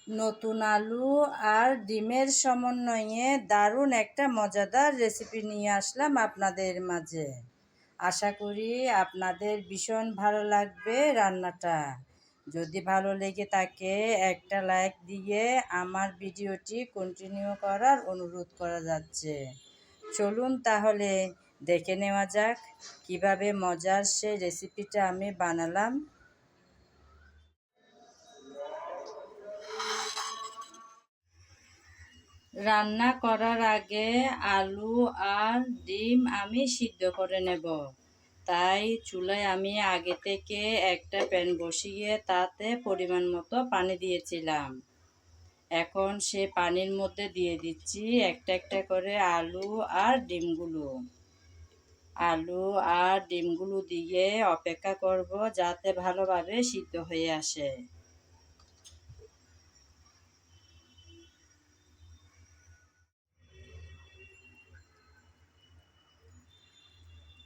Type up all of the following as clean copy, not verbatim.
নতুন আলু আর ডিমের সমন্বয়ে দারুণ একটা মজাদার রেসিপি নিয়ে আসলাম আপনাদের মাঝে। আশা করি আপনাদের ভীষণ ভালো লাগবে রান্নাটা। যদি ভালো লেগে থাকে একটা লাইক দিয়ে আমার ভিডিওটি কন্টিনিউ করার অনুরোধ করা যাচ্ছে। চলুন তাহলে দেখে নেওয়া যাক কিভাবে মজার সেই রেসিপিটা আমি বানালাম। রান্না করার আগে আলু আর ডিম আমি সিদ্ধ করে নেব। তাই চুলায় আমি আগে থেকে একটা প্যান বসিয়ে তাতে পরিমাণ মতো পানি দিয়েছিলাম। এখন সে পানির মধ্যে দিয়ে দিচ্ছি একটা একটা করে আলু আর ডিমগুলো। আলু আর ডিমগুলো দিয়ে অপেক্ষা করব যাতে ভালোভাবে সিদ্ধ হয়ে আসে।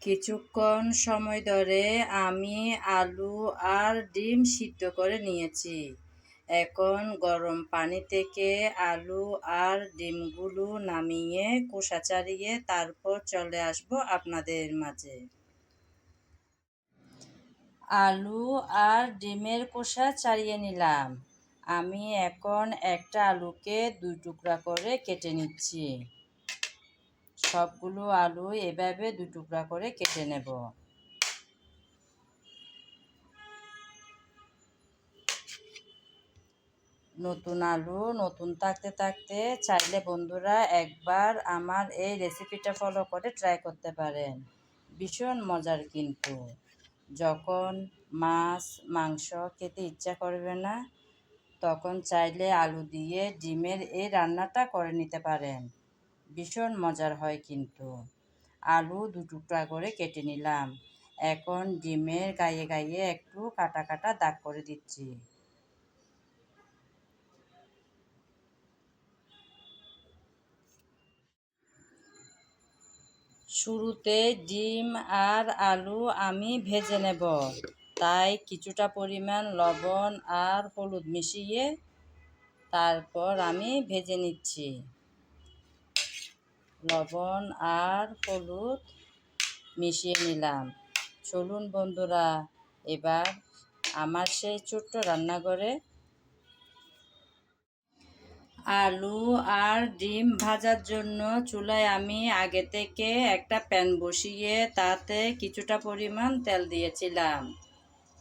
কিছুক্ষণ সময় ধরে আমি আলু আর ডিম সিদ্ধ করে নিয়েছি। এখন গরম পানি থেকে আলু আর ডিমগুলো নামিয়ে খোসা ছাড়িয়ে তারপর চলে আসব আপনাদের মাঝে। আলু আর ডিমের খোসা ছাড়িয়ে নিলাম। আমি এখন একটা আলুকে 2 টুকরা করে কেটে নিচ্ছি। সবগুলো আলু এভাবে 2 টুকরা করে কেটে নেব। নতুন আলু নতুন থাকতে থাকতে চাইলে বন্ধুরা একবার আমার এই রেসিপিটা ফলো করে ট্রাই করতে পারেন। ভীষণ মজার কিন্তু। যখন মাছ মাংস খেতে ইচ্ছা করবে না তখন চাইলে আলু দিয়ে ডিমের এই রান্নাটা করে নিতে পারেন। ভীষণ মজার হয় কিন্তু। আলু 2 টুকরা করে কেটে নিলাম। এখন ডিমের গায়ে গায়ে একটু কাটা কাটা দাগ করে দিচ্ছি। শুরুতে ডিম আর আলু আমি ভেজে নেব। তাই কিছুটা পরিমাণ লবণ আর হলুদ মিশিয়ে তারপর আমি ভেজে নিচ্ছি। লবণ আর হলুদ মিশিয়ে নিলাম। চলুন বন্ধুরা এবার আমার সেই ছোট্ট রান্নাঘরে আলু আর ডিম ভাজার জন্য চুলায় আমি আগে থেকে একটা প্যান বসিয়ে তাতে কিছুটা পরিমাণ তেল দিয়েছিলাম।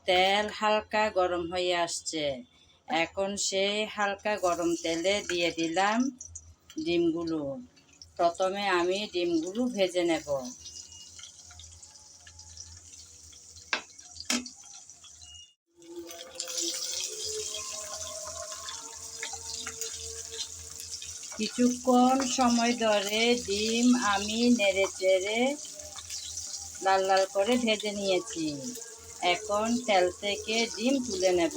তেল হালকা গরম হয়ে আসছে। এখন সেই হালকা গরম তেলে দিয়ে দিলাম ডিমগুলো। প্রথমে আমি ডিমগুলো ভেজে নেব। কিছুক্ষণ সময় ধরে ডিম আমি নেড়ে চেড়ে লাল লাল করে ভেজে নিয়েছি। এখন তেল থেকে ডিম তুলে নেব।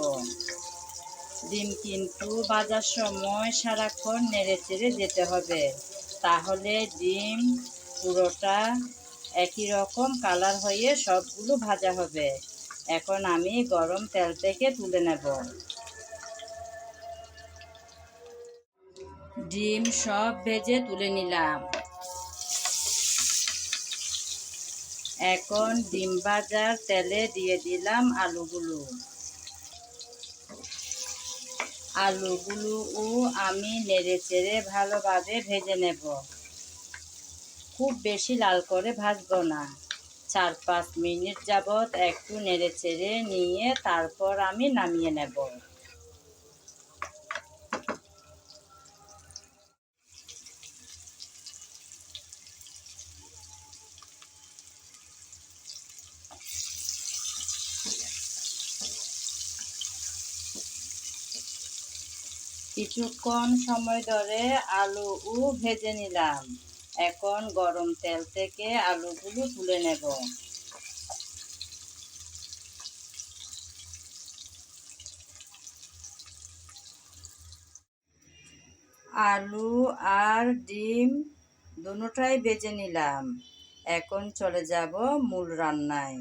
ডিম কিন্তু ভাজার সময় সারাক্ষণ নেড়ে চেড়ে যেতে হবে, তাহলে ডিম পুরোটা একই রকম কালার হয়ে সবগুলো ভাজা হবে। এখন আমি গরম তেল থেকে তুলে নেব। ডিম সব ভেজে তুলে নিলাম। এখন ডিম ভাজার তেলে দিয়ে দিলাম আলুগুলো। আলুগুলোও আমি নেড়ে চেড়ে ভালোভাবে ভেজে নেব। খুব বেশি লাল করে ভাজবো না। 4-5 মিনিট যাবৎ একটু নেড়ে চেড়ে নিয়ে তারপর আমি নামিয়ে নেব। কিছুক্ষণ সময় ধরে আলুও ভেজে নিলাম। এখন গরম তেল থেকে আলুগুলো তুলে নেব। আলু আর ডিম দুটোটাই ভেজে নিলাম। এখন চলে যাব মূল রান্নায়।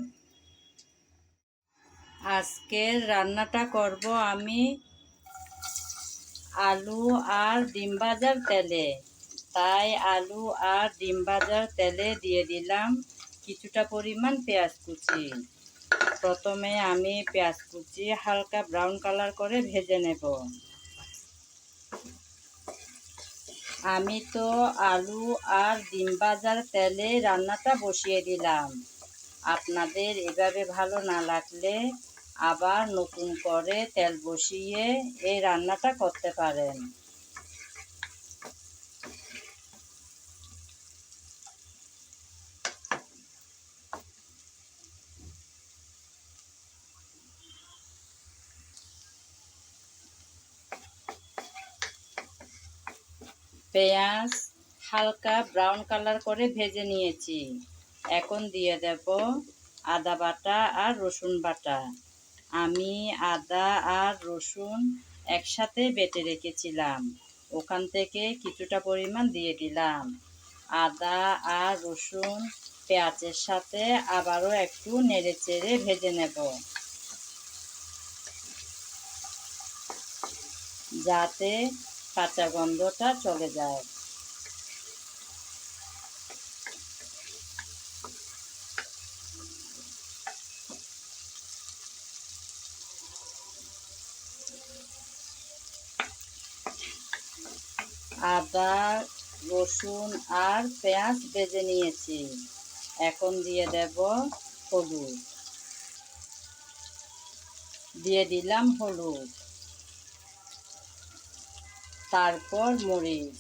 আজকের রান্নাটা করব আমি আলু আর ডিম ভাজার তেলে, তাই আলু আর ডিম ভাজার তেলে দিয়ে দিলাম কিছুটা পরিমাণ পেঁয়াজ কুচি। প্রথমে আমি পেঁয়াজ কুচি হালকা ব্রাউন কালার করে ভেজে নেব। আমি তো আলু আর ডিম ভাজার তেলে রান্নাটা বসিয়ে দিলাম। আপনাদের এভাবে ভালো না লাগলে আবার নতুন করে তেল বসিয়ে এই রান্নাটা করতে পারেন। পেঁয়াজ হালকা ব্রাউন কালার করে ভেজে নিয়েছি। এখন দিয়ে দেব আদা বাটা আর রসুন বাটা। আমি আদা আর রসুন একসাথে বেটে রেখেছিলাম, ওখান থেকে কিছুটা পরিমাণ দিয়ে দিলাম। আদা আর রসুন পেঁয়াজের সাথে আবারও একটু নেড়েচেড়ে ভেজে নেব, যাতে কাঁচা গন্ধটা চলে যায়। আদা রসুন আর পেঁয়াজ ভেজে নিয়েছি। এখন দিয়ে দেব হলুদ, দিয়ে দিলাম হলুদ, তারপর মরিচ।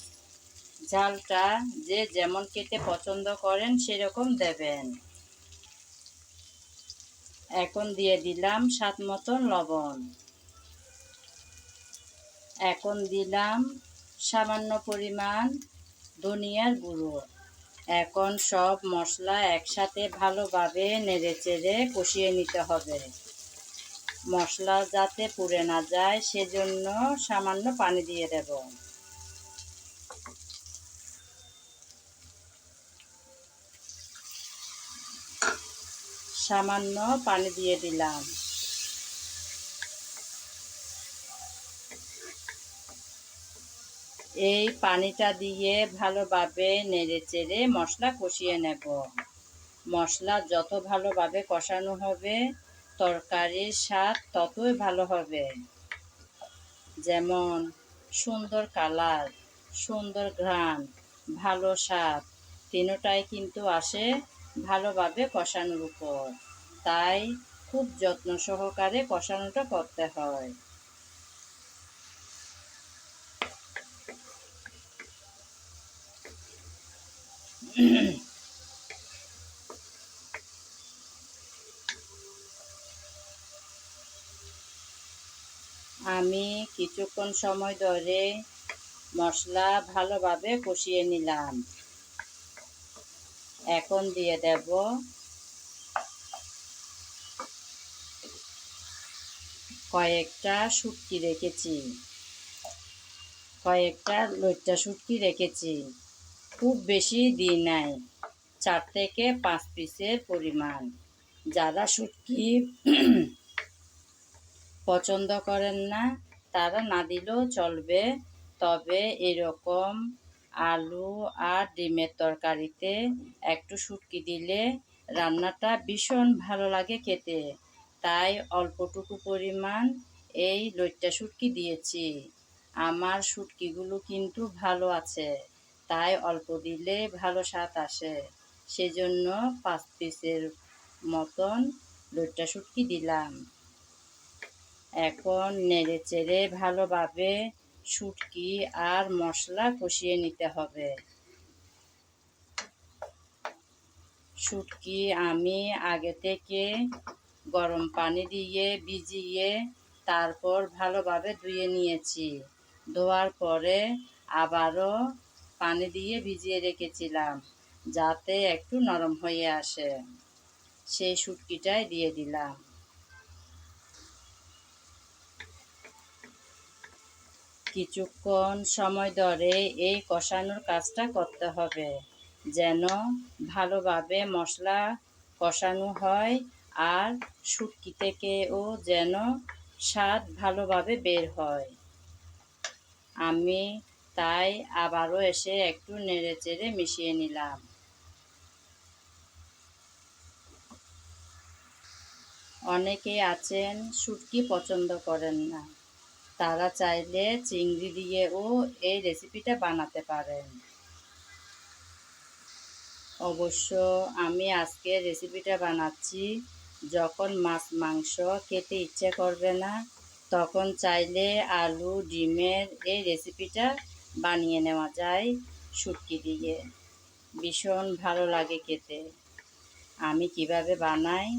ঝালটা যে যেমন খেতে পছন্দ করেন সেরকম দেবেন। এখন দিয়ে দিলাম স্বাদ মতন লবণ। এখন দিলাম সামান্য পরিমাণ ধনিয়ার গুঁড়ো। এখন সব মশলা একসাথে ভালোভাবে নেড়েচেড়ে কষিয়ে নিতে হবে। মশলা যাতে পুড়ে না যায় সেজন্য সামান্য পানি দিয়ে দেব। সামান্য পানি দিয়ে দিলাম। এই পানিটা দিয়ে ভালোভাবে নেড়েচেড়ে মশলা কষিয়ে নেব। মশলা যত ভালোভাবে কষানো হবে তরকারির স্বাদ ততই ভালো হবে। যেমন সুন্দর কালার, সুন্দর ঘ্রাণ, ভালো স্বাদ তিনটাই কিন্তু আসে ভালোভাবে কষানোর উপর। তাই খুব যত্ন সহকারে কষানোটা করতে হয়। আমি কিছুক্ষণ সময় ধরে মশলা ভালোভাবে কষিয়ে নিলাম। এখন দিয়ে দেব কয়েকটা শুটকি রেখেছি, কয়েকটা লইট্টা শুটকি রেখেছি। খুব বেশি দিই নাই, 4 থেকে 5 পিসের পরিমাণ। যারা শুটকি পছন্দ করেন না তারা না দিলেও চলবে, তবে এরকম আলু আর ডিমের তরকারিতে একটু শুটকি দিলে রান্নাটা ভীষণ ভালো লাগে খেতে। তাই অল্পটুকু পরিমাণ এই লইট্টা শুটকি দিয়েছি। আমার শুটকিগুলো কিন্তু ভালো আছে, তাই অল্প দিলে ভালো স্বাদ আসে। সেজন্য 5 পিসের মতন লইট্টা শুটকি দিলাম। এখন নেড়েচেড়ে ভালোভাবে শুটকি আর মশলা কষিয়ে নিতে হবে। শুটকি আমি আগে থেকে গরম পানি দিয়ে ভিজিয়ে তারপর ভালোভাবে ধুয়ে নিয়েছি। ধোয়ার পরে আবারও পানি দিয়ে ভিজিয়ে রেখেছিলাম যাতে একটু নরম হয়ে আসে। সেই শুটকিটাই দিয়ে দিলাম। কিছুক্ষণ সময় ধরে এই কষানোর কাজটা করতে হবে, যেন ভালোভাবে মশলা কষানো হয় আর শুটকি থেকেও যেন স্বাদ ভালোভাবে বের হয়। আমি তাই আবারও এসে একটু নেড়েচেড়ে মিশিয়ে নিলাম। অনেকেই আছেন শুটকি পছন্দ করেন না, তারা চাইলে চিংড়ি দিয়েও এই রেসিপিটা বানাতে পারেন। অবশ্য আমি আজকে রেসিপিটা বানাচ্ছি যখন মাছ মাংস খেতে ইচ্ছে করবে না, তখন চাইলে আলু ডিমের এই রেসিপিটা বানিয়ে নেওয়া যায় শুটকি দিয়ে। ভীষণ ভালো লাগে খেতে। আমি কিভাবে বানাই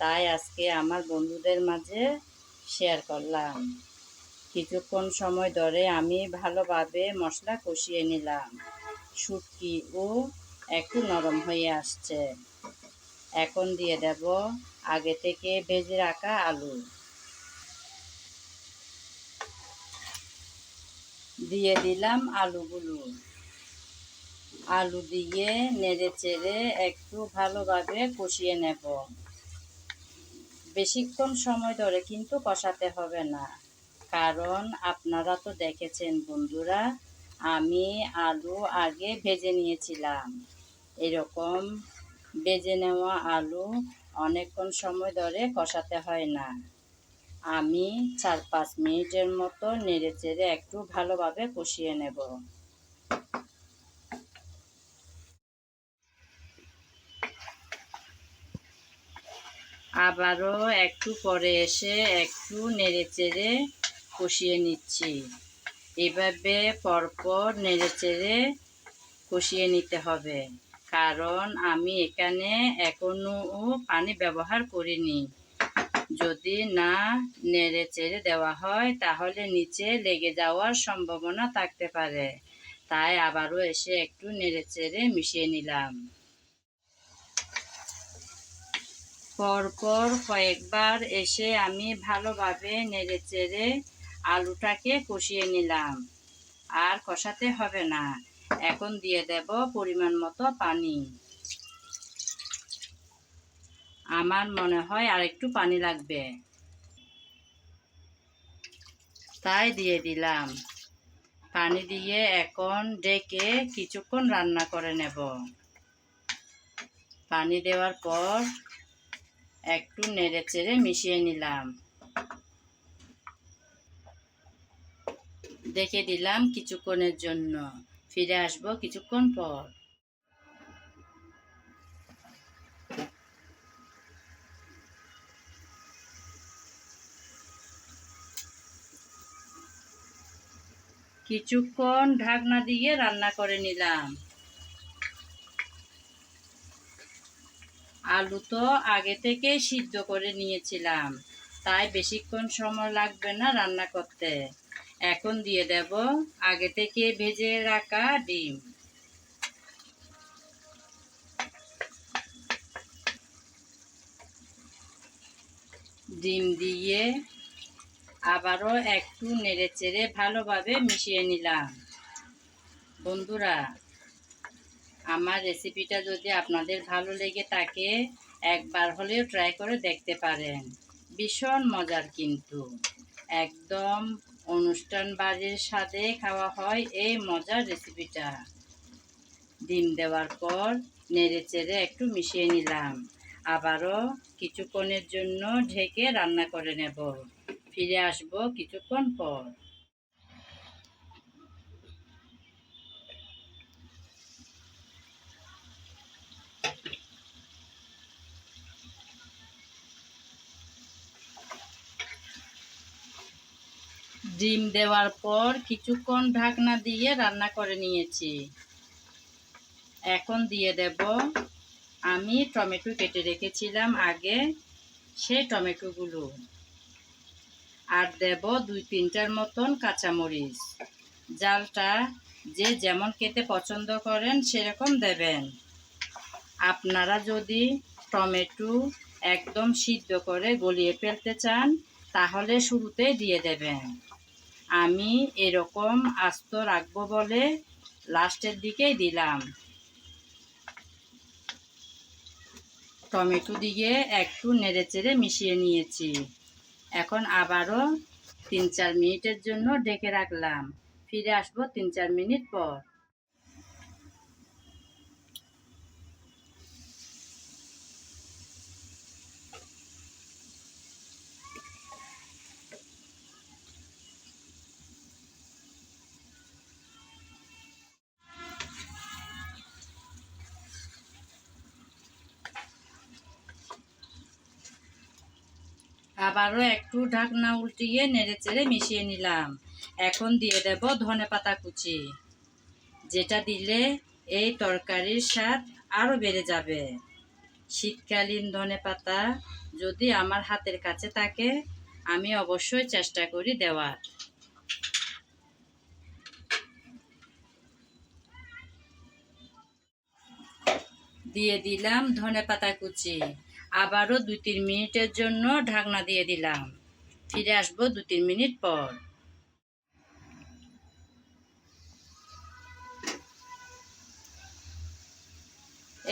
তাই আজকে আমার বন্ধুদের মাঝে শেয়ার করলাম। কিছুক্ষণ সময় ধরে আমি ভালোভাবে মশলা কষিয়ে নিলাম। শুটকিও একটু নরম হয়ে আসছে। এখন দিয়ে দেব আগে থেকে ভেজে রাখা আলু। দিয়ে দিলাম আলুগুলো। আলু দিয়ে নেড়ে চেড়ে একটু ভালোভাবে কষিয়ে নেব। বেশিক্ষণ সময় ধরে কিন্তু কষাতে হবে না, কারণ আপনারা তো দেখেছেন বন্ধুরা, আমি আলু আগে ভেজে নিয়েছিলাম। এরকম ভেজে নেওয়া আলু অনেকক্ষণ সময় ধরে কষাতে হয় না। আমি 4-5 মিনিটের মতো নেড়ে চেড়ে একটু ভালোভাবে কষিয়ে নেব। আবারও একটু পরে এসে একটু নেড়ে চেড়ে কষিয়ে নিচ্ছি। এভাবে পরপর নেড়ে চেড়ে কষিয়ে নিতে হবে, কারণ আমি এখানে এখনও পানি ব্যবহার করিনি। যদি না নেড়ে চেড়ে দেওয়া হয় তাহলে নিচে লেগে যাওয়ার সম্ভাবনা থাকতে পারে। তাই আবারও এসে একটু নেড়ে চেড়ে মিশিয়ে নিলাম। পরপর কয়েকবার এসে আমি ভালোভাবে নেড়ে চেড়ে আলুটাকে কষিয়ে নিলাম। আর কষাতে হবে না। এখন দিয়ে দেব পরিমাণ মতো পানি। আমার মনে হয় আর একটু পানি লাগবে, তাই দিয়ে দিলাম। পানি দিয়ে এখন ঢেকে কিছুক্ষণ রান্না করে নেব। পানি দেওয়ার পর একটু নেড়ে চেড়ে মিশিয়ে নিলাম। ঢেকে দিলাম কিছুক্ষণের জন্য। ফিরে আসবো কিছুক্ষণ পর। কিছুক্ষণ ঢাকনা দিয়ে রান্না করে নিলাম। আলু তো আগে থেকে সিদ্ধ করে নিয়েছিলাম, তাই বেশিক্ষণ সময় লাগবে না রান্না করতে। এখন দিয়ে দেব আগে থেকে ভেজে রাখা ডিম। ডিম দিয়ে আবারও একটু নেড়েচেড়ে ভালোভাবে মিশিয়ে নিলাম। বন্ধুরা, আমার রেসিপিটা যদি আপনাদের ভালো লেগে থাকে একবার হলেও ট্রাই করে দেখতে পারেন। ভীষণ মজার কিন্তু, একদম অনুষ্ঠান বাড়ির স্বাদে খাওয়া হয় এই মজার রেসিপিটা। ডিম দেওয়ার পর নেড়ে চেড়ে একটু মিশিয়ে নিলাম। আবারও কিছুক্ষণের জন্য ঢেকে রান্না করে নেব। ফিরে আসব কিছুক্ষণ পর। ডিম দেওয়ার পর কিছুক্ষণ ঢাকনা দিয়ে রান্না করে নিয়েছি। এখন দিয়ে দেব আমি টমেটো কেটে রেখেছিলাম আগে, সেই টমেটোগুলো। আর দেব 2-3টার মতন কাঁচামরিচ। জালটা যে যেমন খেতে পছন্দ করেন সেরকম দেবেন। আপনারা যদি টমেটো একদম সিদ্ধ করে গলিয়ে ফেলতে চান তাহলে শুরুতেই দিয়ে দেবেন। আমি এরকম আস্ত রাখবো বলে লাস্টের দিকেই দিলাম। টমেটো দিয়ে একটু নেড়েচেড়ে মিশিয়ে নিয়েছি। এখন আবারও 3-4 মিনিটের জন্য ঢেকে রাখলাম। ফিরে আসবো 3-4 মিনিট পর। আবারও একটু ঢাকনা উল্টিয়ে নেড়েচেড়ে মিশিয়ে নিলাম। এখন দিয়ে দেব ধনেপাতা কুচি, যেটা দিলে এই তরকারির স্বাদ আরও বেড়ে যাবে। শীতকালীন ধনেপাতা যদি আমার হাতের কাছে থাকে, আমি অবশ্যই চেষ্টা করি দেওয়ার। দিয়ে দিলাম ধনেপাতা কুচি। আবারও 2-3 মিনিটের জন্য ঢাকনা দিয়ে দিলাম। ফিরে আসবো 2-3 মিনিট পর।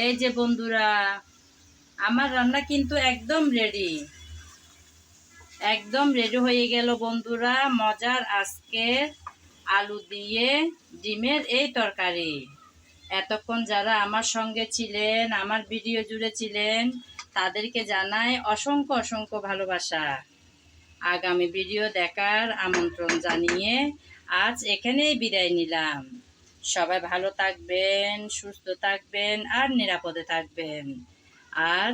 এই যে বন্ধুরা, আমার রান্না কিন্তু একদম রেডি। একদম রেডি হয়ে গেল বন্ধুরা মজার আজকের আলু দিয়ে ডিমের এই তরকারি। এতক্ষণ যারা আমার সঙ্গে ছিলেন, আমার ভিডিও জুড়ে ছিলেন, তাদেরকে জানাই অসংখ্য অসংখ্য ভালোবাসা। আগামী ভিডিও দেখার আমন্ত্রণ জানিয়ে আজ এখানেই বিদায় নিলাম। সবাই ভালো থাকবেন, সুস্থ থাকবেন আর নিরাপদে থাকবেন। আর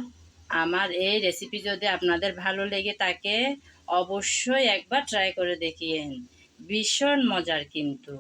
আমার এই রেসিপি যদি আপনাদের ভালো লেগে থাকে, অবশ্যই একবার ট্রাই করে দেখিয়েন। ভীষণ মজার কিন্তু।